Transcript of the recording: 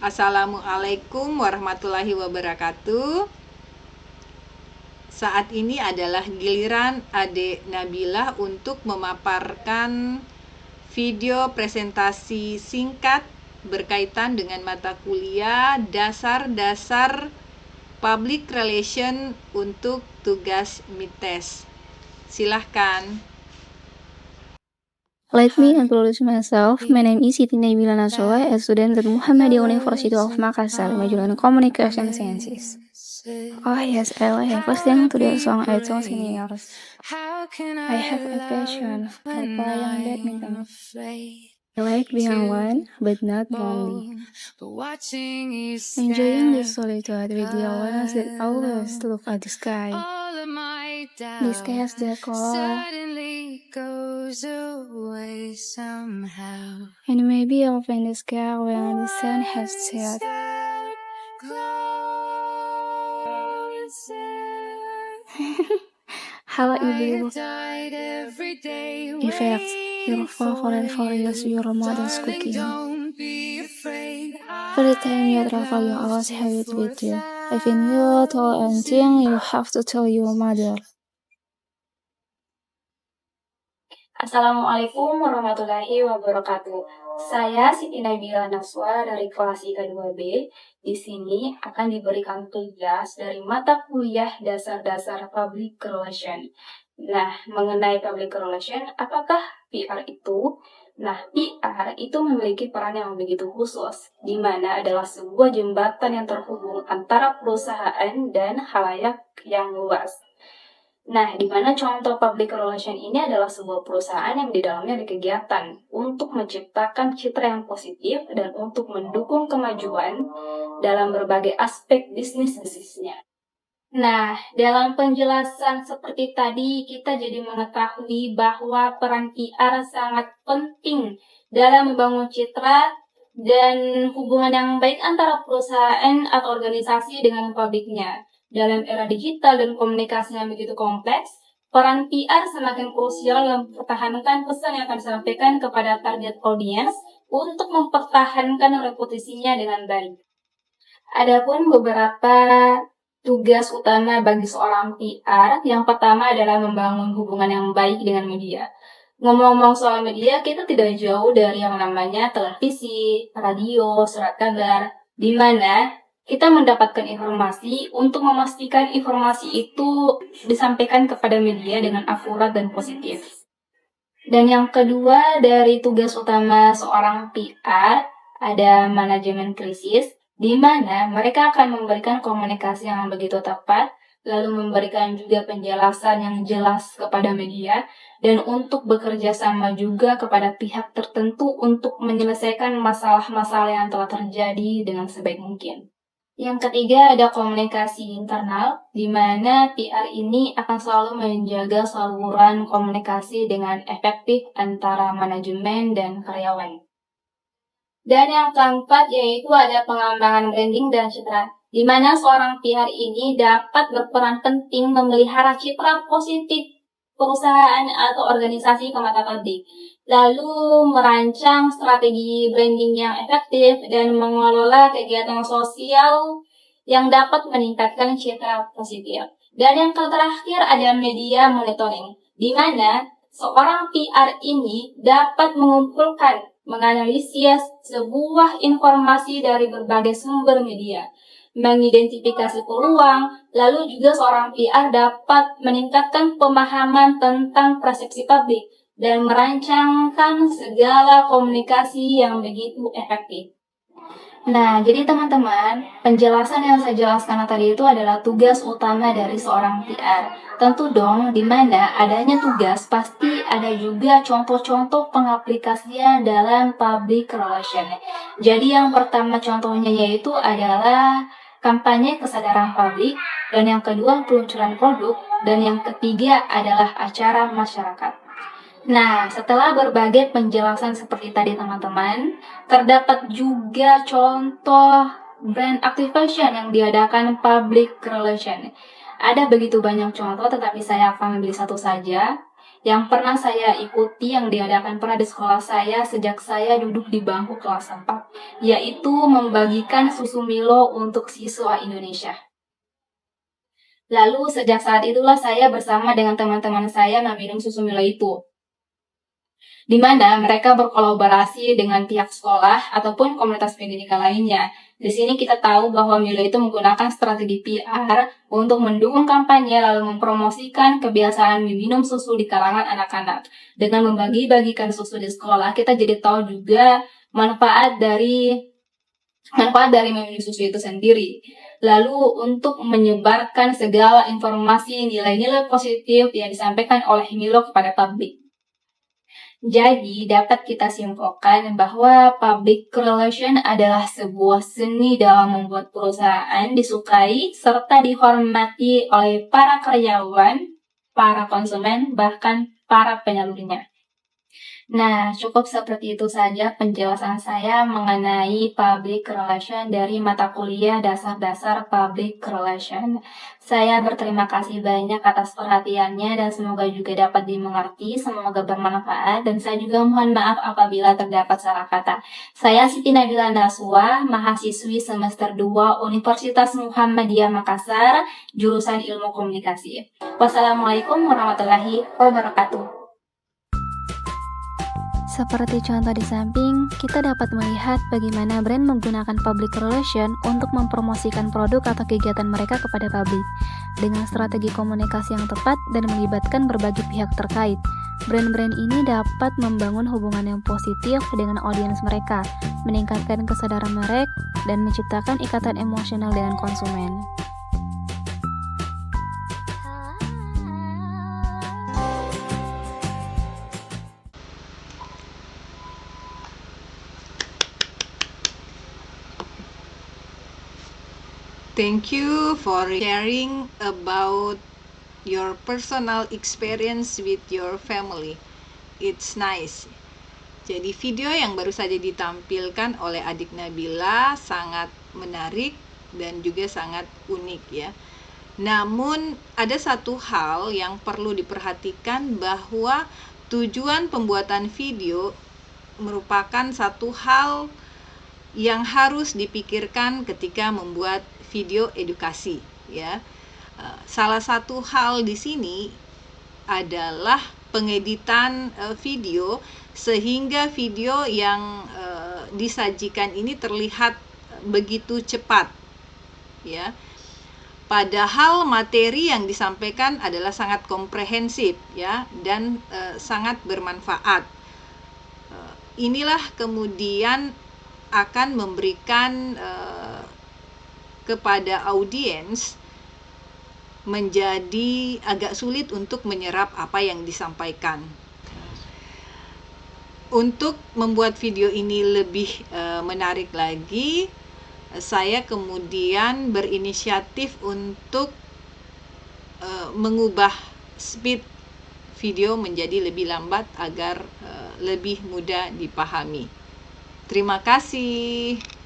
Assalamualaikum warahmatullahi wabarakatuh. Saat ini adalah giliran Adik Nabilah untuk memaparkan video presentasi singkat berkaitan dengan mata kuliah dasar-dasar Public Relation untuk tugas MITES. Silahkan. Let me introduce myself. My name is Siti Nabila Naswa, a student at Muhammadiyah University of Makassar, major in Communication Sciences. Oh yes, I like listening to the song I told seniors. I have a passion for playing badminton. I like being alone, but not lonely. Enjoying the solitude with the awareness that always look at the sky. The sky has the color, and maybe open the sky when the sun has set. How Ibu affects your favorite for your mother's cooking. Every time you travel, you always have it with you. Even you tell anything, you have to tell your mother. Assalamualaikum warahmatullahi wabarakatuh. Saya Siti Nabila Naswa dari kelas IK2B. Di sini akan diberikan tugas dari mata kuliah dasar-dasar Public Relation. Nah, mengenai Public Relation, apakah PR itu? Nah, PR itu memiliki peran yang begitu khusus, di mana adalah sebuah jembatan yang terhubung antara perusahaan dan khalayak yang luas. Nah, di mana contoh public relation ini adalah sebuah perusahaan yang di dalamnya ada kegiatan untuk menciptakan citra yang positif dan untuk mendukung kemajuan dalam berbagai aspek bisnisnya. Nah, dalam penjelasan seperti tadi, kita jadi mengetahui bahwa peran PR sangat penting dalam membangun citra dan hubungan yang baik antara perusahaan atau organisasi dengan publiknya. Dalam era digital dan komunikasi yang begitu kompleks, peran PR semakin krusial dalam mempertahankan pesan yang akan disampaikan kepada target audience untuk mempertahankan reputasinya dengan baik. Adapun beberapa tugas utama bagi seorang PR, yang pertama adalah membangun hubungan yang baik dengan media. Ngomong-ngomong soal media, kita tidak jauh dari yang namanya televisi, radio, surat kabar, di mana kita mendapatkan informasi untuk memastikan informasi itu disampaikan kepada media dengan akurat dan positif. Dan yang kedua dari tugas utama seorang PR ada manajemen krisis, di mana mereka akan memberikan komunikasi yang begitu tepat, lalu memberikan juga penjelasan yang jelas kepada media, dan untuk bekerja sama juga kepada pihak tertentu untuk menyelesaikan masalah-masalah yang telah terjadi dengan sebaik mungkin. Yang ketiga ada komunikasi internal, di mana PR ini akan selalu menjaga saluran komunikasi dengan efektif antara manajemen dan karyawan. Dan yang keempat yaitu ada pengembangan branding dan citra, di mana seorang PR ini dapat berperan penting memelihara citra positif perusahaan atau organisasi ke mata publik, lalu merancang strategi branding yang efektif dan mengelola kegiatan sosial yang dapat meningkatkan citra positif. Dan yang terakhir ada media monitoring, di mana seorang PR ini dapat mengumpulkan, menganalisis sebuah informasi dari berbagai sumber media, mengidentifikasi peluang, lalu juga seorang PR dapat meningkatkan pemahaman tentang persepsi publik dan merancangkan segala komunikasi yang begitu efektif. Nah, jadi teman-teman, penjelasan yang saya jelaskan tadi itu adalah tugas utama dari seorang PR. Tentu dong, di mana adanya tugas, pasti ada juga contoh-contoh pengaplikasian dalam public relation. Jadi yang pertama contohnya yaitu adalah kampanye kesadaran publik, dan yang kedua peluncuran produk, dan yang ketiga adalah acara masyarakat. Nah, setelah berbagai penjelasan seperti tadi teman-teman, terdapat juga contoh brand activation yang diadakan public relation. Ada begitu banyak contoh, tetapi saya akan memilih satu saja yang pernah saya ikuti, yang diadakan pernah di sekolah saya sejak saya duduk di bangku kelas 4. yaitu membagikan susu Milo untuk siswa Indonesia. Lalu sejak saat itulah saya bersama dengan teman-teman saya meminum susu Milo itu, di mana mereka berkolaborasi dengan pihak sekolah ataupun komunitas pendidikan lainnya. Di sini kita tahu bahwa Milo itu menggunakan strategi PR untuk mendukung kampanye lalu mempromosikan kebiasaan meminum susu di kalangan anak-anak. Dengan membagi-bagikan susu di sekolah, kita jadi tahu juga manfaat dari meminum susu itu sendiri. Lalu untuk menyebarkan segala informasi nilai-nilai positif yang disampaikan oleh Milo kepada publik. Jadi, dapat kita simpulkan bahwa public relation adalah sebuah seni dalam membuat perusahaan disukai serta dihormati oleh para karyawan, para konsumen, bahkan para penyalurnya. Nah, cukup seperti itu saja penjelasan saya mengenai public relation dari mata kuliah dasar-dasar public relation. Saya berterima kasih banyak atas perhatiannya dan semoga juga dapat dimengerti, semoga bermanfaat, dan saya juga mohon maaf apabila terdapat salah kata. Saya Siti Nabila Naswa, mahasiswi semester 2 Universitas Muhammadiyah Makassar, jurusan Ilmu Komunikasi. Wassalamualaikum warahmatullahi wabarakatuh. Seperti contoh di samping, kita dapat melihat bagaimana brand menggunakan public relation untuk mempromosikan produk atau kegiatan mereka kepada publik dengan strategi komunikasi yang tepat dan melibatkan berbagai pihak terkait. Brand-brand ini dapat membangun hubungan yang positif dengan audiens mereka, meningkatkan kesadaran mereka, dan menciptakan ikatan emosional dengan konsumen. Thank you for sharing about your personal experience with your family. It's nice. Jadi video yang baru saja ditampilkan oleh adik Nabila sangat menarik dan juga sangat unik ya. Namun ada satu hal yang perlu diperhatikan, bahwa tujuan pembuatan video merupakan satu hal yang harus dipikirkan ketika membuat video edukasi ya. Salah satu hal di sini adalah pengeditan video sehingga video yang disajikan ini terlihat begitu cepat ya. Padahal materi yang disampaikan adalah sangat komprehensif ya, dan sangat bermanfaat. Inilah kemudian akan memberikan kepada audiens menjadi agak sulit untuk menyerap apa yang disampaikan. Untuk membuat video ini lebih menarik lagi, saya kemudian berinisiatif untuk mengubah speed video menjadi lebih lambat agar lebih mudah dipahami. Terima kasih.